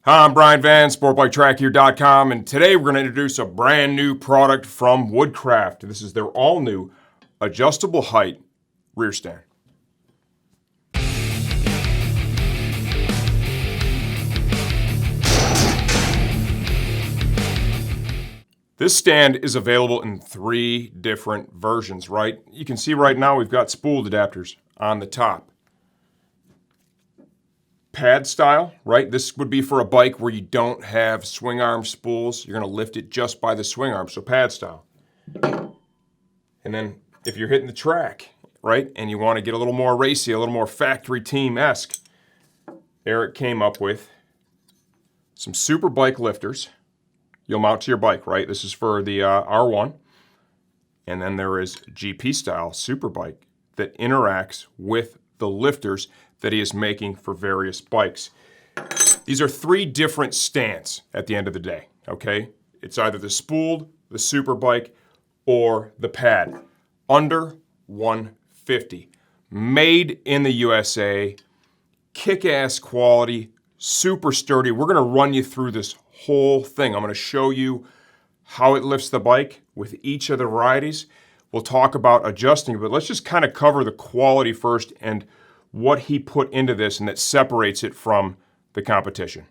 Hi, I'm Brian Van, sportbiketrackgear.com, and today we're going to introduce a brand new product from Woodcraft. This is their all-new adjustable height rear stand. This stand is available in 3 different versions, right? You can see right now we've got spooled adapters on the top. Pad style, right? This would be for a bike where you don't have swing arm spools. You're going to lift it just by the swing arm, so pad style. And then if you're hitting the track, right, and you want to get a little more racy, a little more factory team-esque, Eric came up with some superbike lifters. You'll mount to your bike, right? This is for the R1. And then there is GP style superbike that interacts with the lifters that he is making for various bikes. These are 3 different stands at the end of the day, okay? It's either the spooled, the superbike, or the pad. Under $150. Made in the USA, kick-ass quality, super sturdy. We're gonna run you through this whole thing. I'm gonna show you how it lifts the bike with each of the varieties. We'll talk about adjusting, but let's just kind of cover the quality first and what he put into this and that separates it from the competition.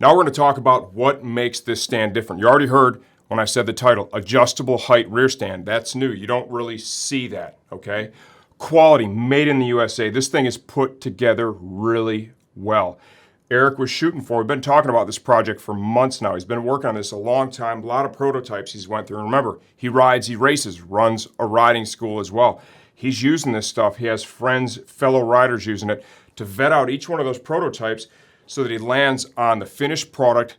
Now we're going to talk about what makes this stand different. You already heard when I said the title, adjustable height rear stand. That's new. You don't really see that, okay? Quality, made in the USA. This thing is put together really well. Eric was shooting for, we've been talking about this project for months now. He's been working on this a long time, a lot of prototypes he's went through. And remember, he rides, he races, runs a riding school as well. He's using this stuff. He has friends, fellow riders using it to vet out each one of those prototypes so that he lands on the finished product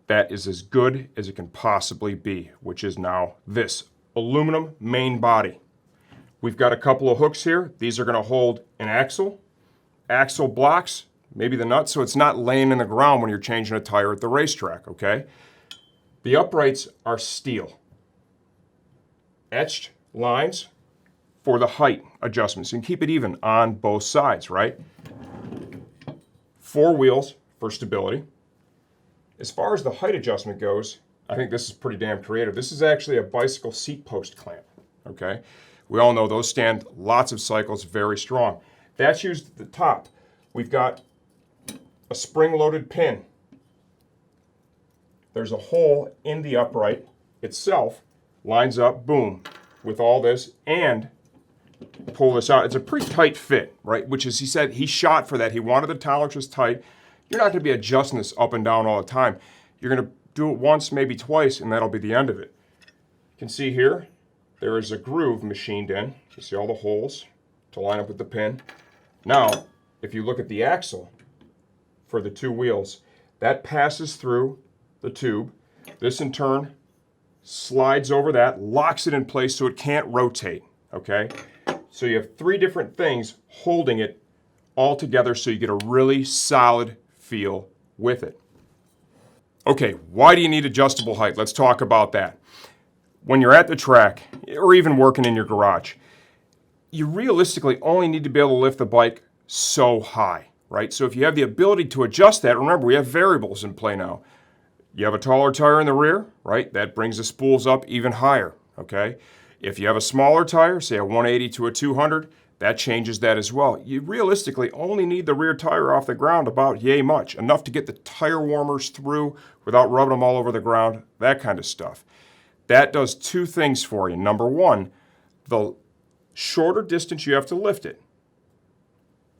that is as good as it can possibly be, which is now this aluminum main body. We've got a couple of hooks here. These are going to hold an axle blocks, maybe the nuts, so it's not laying in the ground when you're changing a tire at the racetrack, okay? The uprights are steel. Etched lines for the height adjustments. You can keep it even on both sides, right? 4 wheels for stability. As far as the height adjustment goes, I think this is pretty damn creative. This is actually a bicycle seat post clamp, okay? We all know those stand lots of cycles, very strong. That's used at the top. We've got a spring-loaded pin. There's a hole in the upright itself, lines up, boom, with all this, and pull this out. It's a pretty tight fit, right? Which is, he said, he shot for that. He wanted the tolerances tight. You're not going to be adjusting this up and down all the time. You're going to do it once, maybe twice, and that'll be the end of it. You can see here, there is a groove machined in. You see all the holes to line up with the pin. Now, if you look at the axle for the 2 wheels, that passes through the tube. This, in turn, slides over that, locks it in place so it can't rotate, okay? So you have 3 different things holding it all together so you get a really solid feel with it. Okay, why do you need adjustable height? Let's talk about that. When you're at the track, or even working in your garage, you realistically only need to be able to lift the bike so high, right? So if you have the ability to adjust that, remember, we have variables in play now. You have a taller tire in the rear, right? That brings the spools up even higher, okay? If you have a smaller tire, say a 180 to a 200, that changes that as well. You realistically only need the rear tire off the ground about yay much, enough to get the tire warmers through without rubbing them all over the ground, that kind of stuff. That does 2 things for you. Number 1, the shorter distance you have to lift it,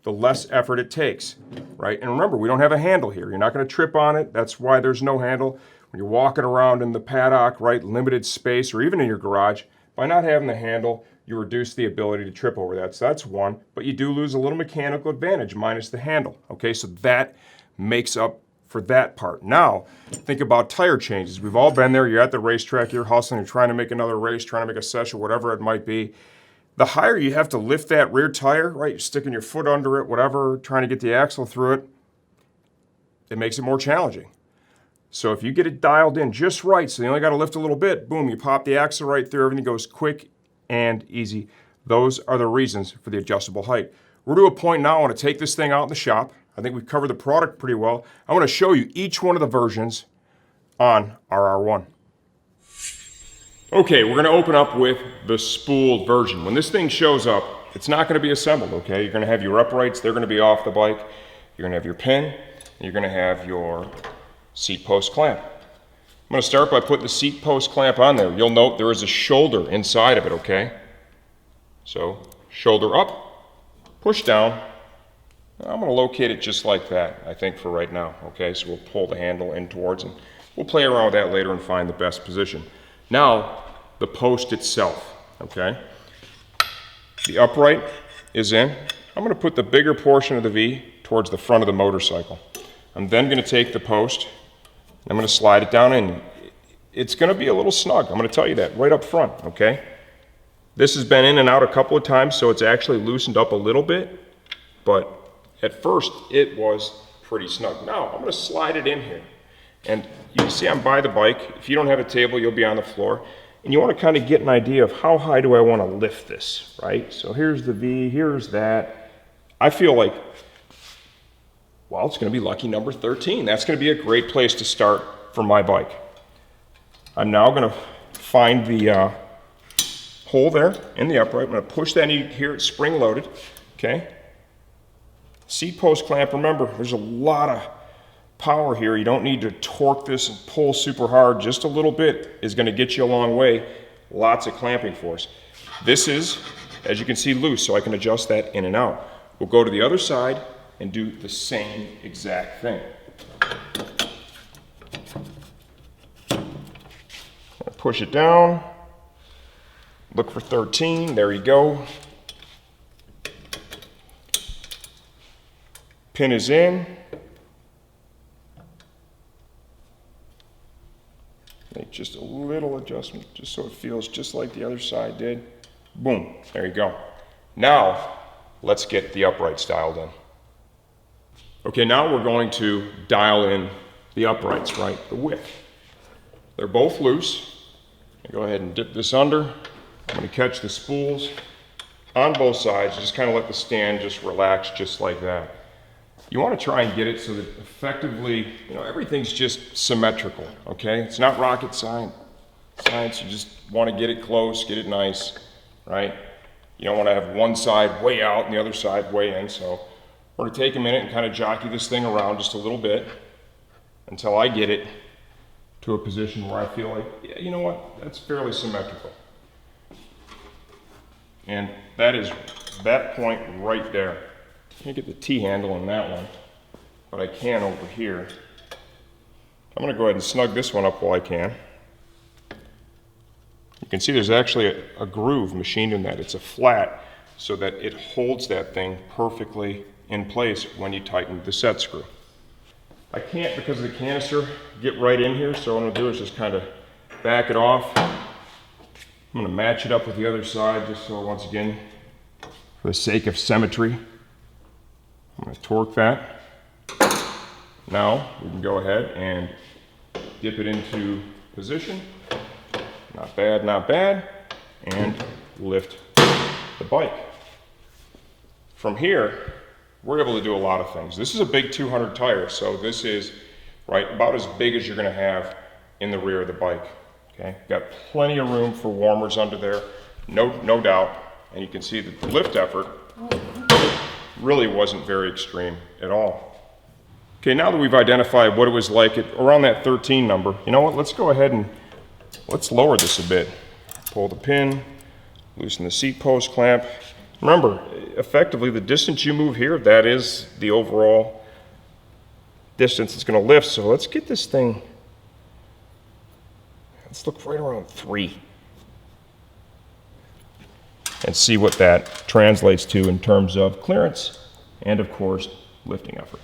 the less effort it takes, right? And remember, we don't have a handle here. You're not going to trip on it. That's why there's no handle. When you're walking around in the paddock, right, limited space, or even in your garage, by not having the handle, you reduce the ability to trip over that. So that's 1, but you do lose a little mechanical advantage minus the handle, okay? So that makes up for that part. Now, think about tire changes. We've all been there. You're at the racetrack, you're hustling, you're trying to make another race, trying to make a session, whatever it might be. The higher you have to lift that rear tire, right, you're sticking your foot under it, whatever, trying to get the axle through it, it makes it more challenging. So if you get it dialed in just right, so you only got to lift a little bit, boom, you pop the axle right through, everything goes quick and easy. Those are the reasons for the adjustable height. We're to a point now, I want to take this thing out in the shop. I think we've covered the product pretty well. I want to show you each one of the versions on our R1. Okay, we're going to open up with the spooled version. When this thing shows up, it's not going to be assembled, okay? You're going to have your uprights, they're going to be off the bike. You're going to have your pin, and you're going to have your seat post clamp. I'm going to start by putting the seat post clamp on there. You'll note there is a shoulder inside of it, okay? So, shoulder up, push down. I'm going to locate it just like that, I think, for right now, okay? So we'll pull the handle in towards, and we'll play around with that later and find the best position. Now, the post itself, okay? The upright is in. I'm going to put the bigger portion of the V towards the front of the motorcycle. I'm then going to take the post, I'm going to slide it down in. It's going to be a little snug, I'm going to tell you that right up front, okay? This has been in and out a couple of times, so it's actually loosened up a little bit, but at first it was pretty snug. Now, I'm going to slide it in here. And you can see I'm by the bike. If you don't have a table, you'll be on the floor. And you want to kind of get an idea of how high do I want to lift this, right? So here's the V, here's that. I feel like, well, it's going to be lucky number 13. That's going to be a great place to start for my bike. I'm now going to find the hole there in the upright. I'm going to push that in here. It's spring loaded, okay? Seat post clamp, remember, there's a lot of power here. You don't need to torque this and pull super hard. Just a little bit is going to get you a long way. Lots of clamping force. This is, as you can see, loose, so I can adjust that in and out. We'll go to the other side and do the same exact thing. Push it down. Look for 13. There you go. Pin is in. Make just a little adjustment, just so it feels just like the other side did. Boom, there you go. Now, let's get the uprights dialed in. Okay, now we're going to dial in the uprights, right? The width. They're both loose. Go ahead and dip this under. I'm going to catch the spools on both sides. Just kind of let the stand just relax just like that. You want to try and get it so that effectively, everything's just symmetrical, okay? It's not rocket science. You just want to get it close, get it nice, right? You don't want to have one side way out and the other side way in. So we're going to take a minute and kind of jockey this thing around just a little bit until I get it to a position where I feel like, yeah, you know what, that's fairly symmetrical. And that is that point right there. Can't get the T-handle on that one, but I can over here. I'm going to go ahead and snug this one up while I can. You can see there's actually a groove machined in that. It's a flat so that it holds that thing perfectly in place when you tighten the set screw. I can't, because of the canister, get right in here, so what I'm going to do is just kind of back it off. I'm going to match it up with the other side just so, once again, for the sake of symmetry, I'm going to torque that. Now we can go ahead and dip it into position. Not bad, not bad. And lift the bike. From here, we're able to do a lot of things. This is a big 200 tire, so this is about as big as you're going to have in the rear of the bike. Okay, got plenty of room for warmers under there, no doubt. And you can see that the lift effort really wasn't very extreme at all. Okay, now that we've identified what it was like around that 13 number, you know what, let's go ahead and let's lower this a bit. Pull the pin, loosen the seat post clamp. Remember, effectively the distance you move here, that is the overall distance it's going to lift. So let's get this thing, let's look right around 3. And see what that translates to in terms of clearance and, of course, lifting effort.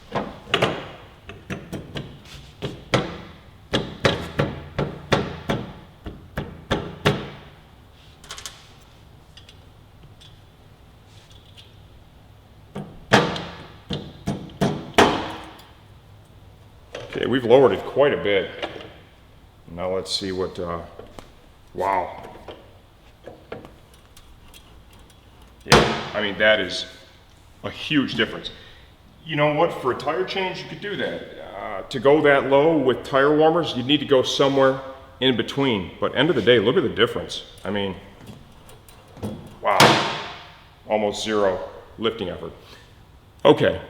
Okay, we've lowered it quite a bit. Now let's see what, wow. Yeah, I mean, that is a huge difference. You know what, for a tire change, you could do that. To go that low with tire warmers, you'd need to go somewhere in between. But end of the day, look at the difference. I mean, wow, almost zero lifting effort. Okay,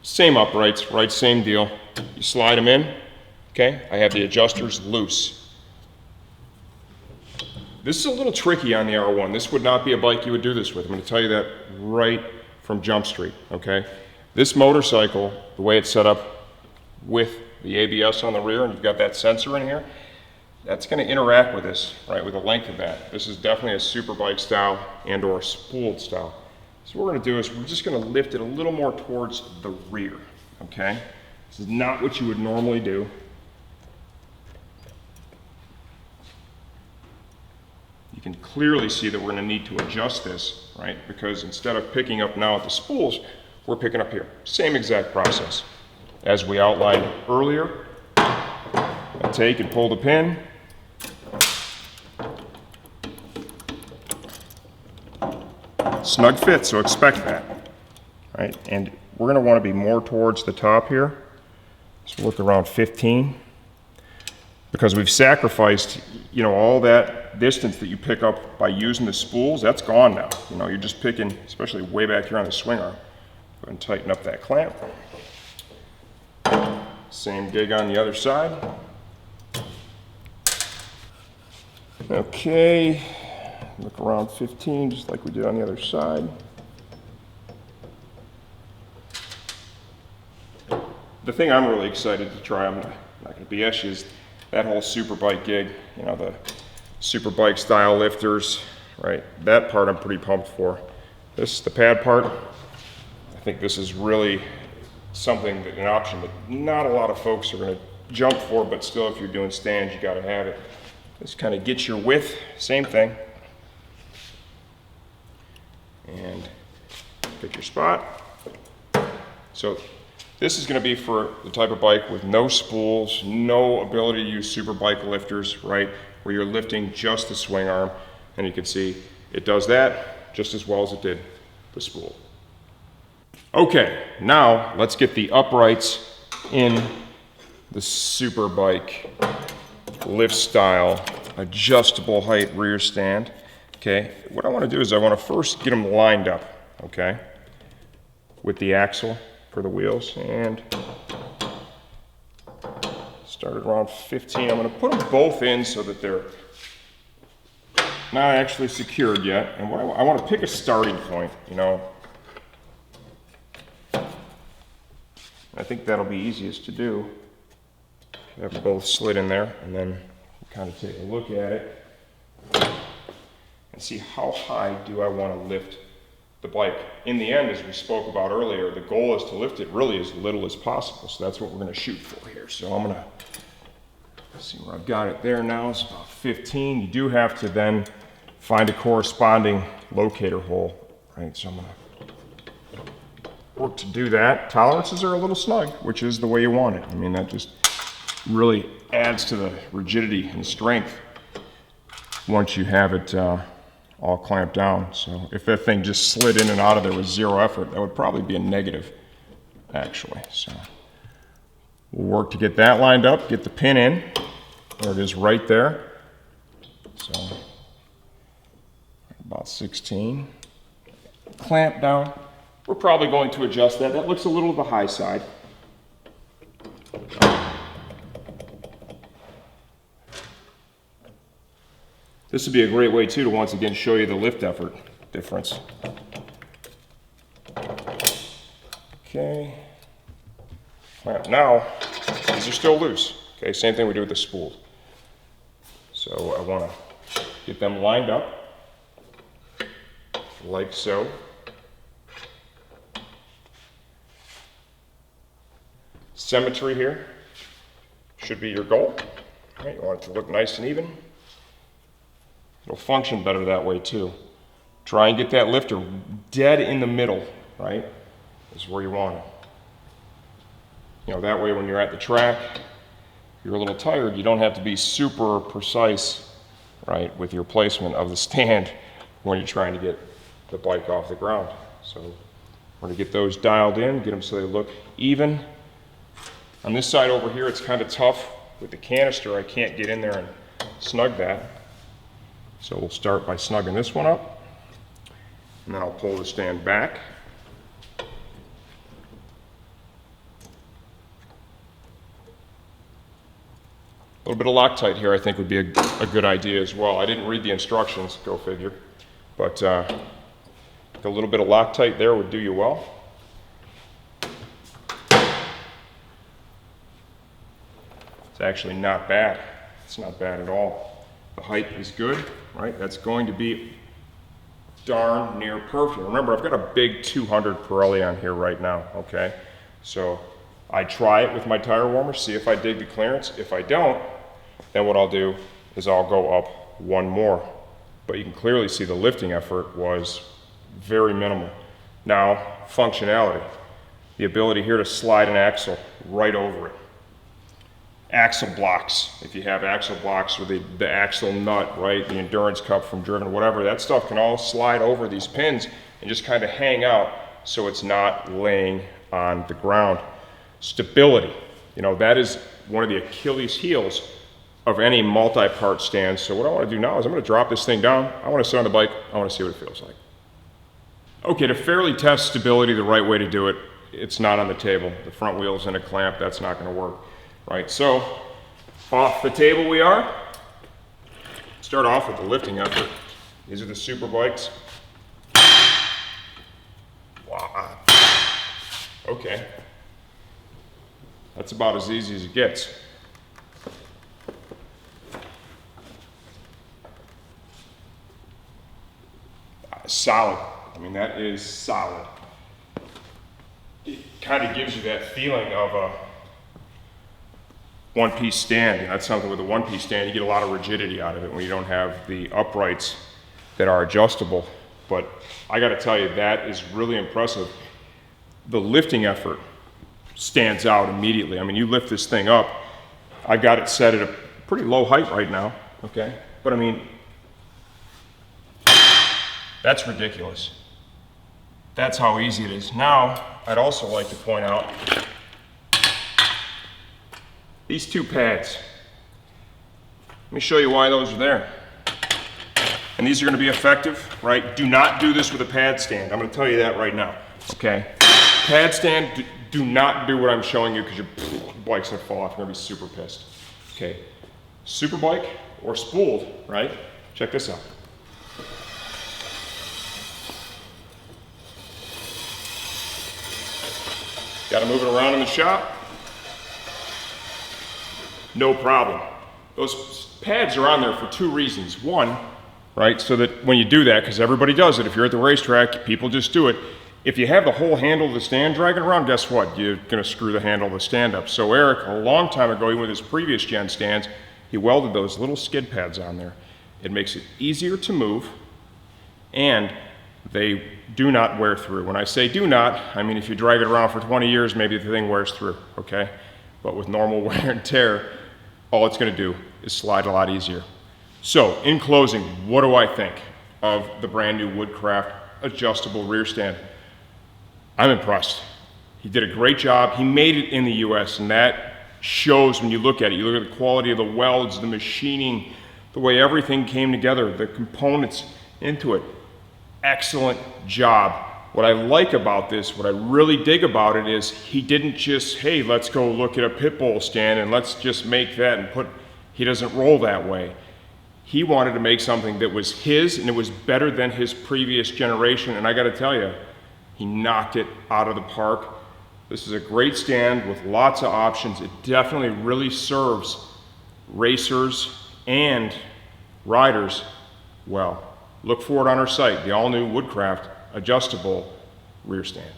same uprights, right, same deal. You slide them in, okay? I have the adjusters loose. This is a little tricky on the R1. This would not be a bike you would do this with. I'm gonna tell you that right from Jump Street, okay? This motorcycle, the way it's set up with the ABS on the rear, and you've got that sensor in here, that's going to interact with this, right, with the length of that. This is definitely a superbike style and or spooled style. So what we're going to do is we're just going to lift it a little more towards the rear, okay? This is not what you would normally do. You can clearly see that we're going to need to adjust this, right? Because instead of picking up now at the spools, we're picking up here. Same exact process as we outlined earlier. I take and pull the pin. Snug fit, so expect that, right? And we're going to want to be more towards the top here. So look around 15, because we've sacrificed, you know, all that distance that you pick up by using the spools. That's gone now. You know, you're just picking, especially way back here on the swing arm. Go ahead and tighten up that clamp. Same gig on the other side. Okay, look around 15, just like we did on the other side. The thing I'm really excited to try, I'm not going to BS you, is that whole superbike gig. You know, the superbike style lifters, right? That part I'm pretty pumped for. This, the pad part, I think this is really something, that an option that not a lot of folks are going to jump for, but still, if you're doing stands, you got to have it. This kind of gets your width, same thing. And pick your spot. So this is going to be for the type of bike with no spools, no ability to use superbike lifters, right? Where you're lifting just the swing arm. And you can see it does that just as well as it did the spool. Okay, now let's get the uprights in the superbike lift style adjustable height rear stand. Okay, what I want to do is I want to first get them lined up, okay, with the axle for the wheels, and started around 15. I'm going to put them both in so that they're not actually secured yet. And what I want to pick a starting point, you know. I think that'll be easiest to do. Have them both slid in there, and then kind of take a look at it and see how high do I want to lift the bike. In the end, as we spoke about earlier, the goal is to lift it really as little as possible. So that's what we're going to shoot for here. So I'm going to see where I've got it there now. It's about 15. You do have to then find a corresponding locator hole, right? So I'm going to work to do that. Tolerances are a little snug, which is the way you want it. I mean, that just really adds to the rigidity and strength once you have it all clamped down. So if that thing just slid in and out of there with zero effort, that would probably be a negative, actually. So we'll work to get that lined up, get the pin in. There it is right there. So about 16. Clamp down. We're probably going to adjust that. That looks a little on the high side. This would be a great way too to once again show you the lift effort difference. Okay. Now, these are still loose. Okay, same thing we do with the spool. So I want to get them lined up like so. Symmetry here should be your goal. Right, you want it to look nice and even. It'll function better that way too. Try and get that lifter dead in the middle, right? Is where you want it. You know, that way when you're at the track, you're a little tired, you don't have to be super precise, right, with your placement of the stand when you're trying to get the bike off the ground. So We're gonna get those dialed in, get them so they look even. On this side over here, it's kind of tough with the canister. I can't get in there and snug that. So we'll start by snugging this one up, and then I'll pull the stand back. A little bit of Loctite here I think would be a good idea as well. I didn't read the instructions, go figure, but a little bit of Loctite there would do you well. It's actually not bad. It's not bad at all. The height is good, right? That's going to be darn near perfect. Remember, I've got a big 200 Pirelli on here right now, okay? So I try it with my tire warmer, see if I dig the clearance. If I don't, then what I'll do is I'll go up one more. But you can clearly see the lifting effort was very minimal. Now, functionality. The ability here to slide an axle right over it. Axle blocks, if you have axle blocks or the axle nut, right, the endurance cup from Driven, whatever, that stuff can all slide over these pins and just kind of hang out so it's not laying on the ground. Stability, you know, that is one of the Achilles heels of any multi-part stand. So what I want to do now is I'm going to drop this thing down. I want to sit on the bike. I want to see what it feels like. Okay, to fairly test stability, the right way to do it, it's not on the table. The front wheel's in a clamp. That's not going to work. Right, so off the table we are. Start off with the lifting effort. These are the Superbikes. Wow. Okay. That's about as easy as it gets. Solid. I mean, that is solid. It kind of gives you that feeling of a one-piece stand. That's something with a one-piece stand, you get a lot of rigidity out of it when you don't have the uprights that are adjustable. But I got to tell you, that is really impressive. The lifting effort stands out immediately. I mean, you lift this thing up. I've got it set at a pretty low height right now, okay? But I mean, that's ridiculous. That's how easy it is. Now, I'd also like to point out these two pads. Let me show you why those are there. And these are going to be effective, right? Do not do this with a pad stand. I'm going to tell you that right now, okay? Pad stand, do not do what I'm showing you because your bike's going to fall off. You're going to be super pissed. Okay, Superbike or spooled, right? Check this out. Got to move it around in the shop. No problem. Those pads are on there for two reasons. One, right, so that when you do that, because everybody does it, if you're at the racetrack, people just do it. If you have the whole handle of the stand dragging around, guess what? You're going to screw the handle of the stand up. So Eric, a long time ago, even with his previous gen stands, he welded those little skid pads on there. It makes it easier to move, and they do not wear through. When I say do not, I mean if you drag it around for 20 years, maybe the thing wears through, okay? But with normal wear and tear, all it's going to do is slide a lot easier. So, in closing, what do I think of the brand new Woodcraft adjustable rear stand? I'm impressed. He did a great job. He made it in the US, and that shows when you look at it. You look at the quality of the welds, the machining, the way everything came together, the components into it. Excellent job. What I like about this, what I really dig about it is he didn't just, hey, let's go look at a pit bull stand and let's just make that and put, he doesn't roll that way. He wanted to make something that was his and it was better than his previous generation, and I got to tell you, he knocked it out of the park. This is a great stand with lots of options. It definitely really serves racers and riders well. Look for it on our site, the all-new Woodcraft adjustable rear stand.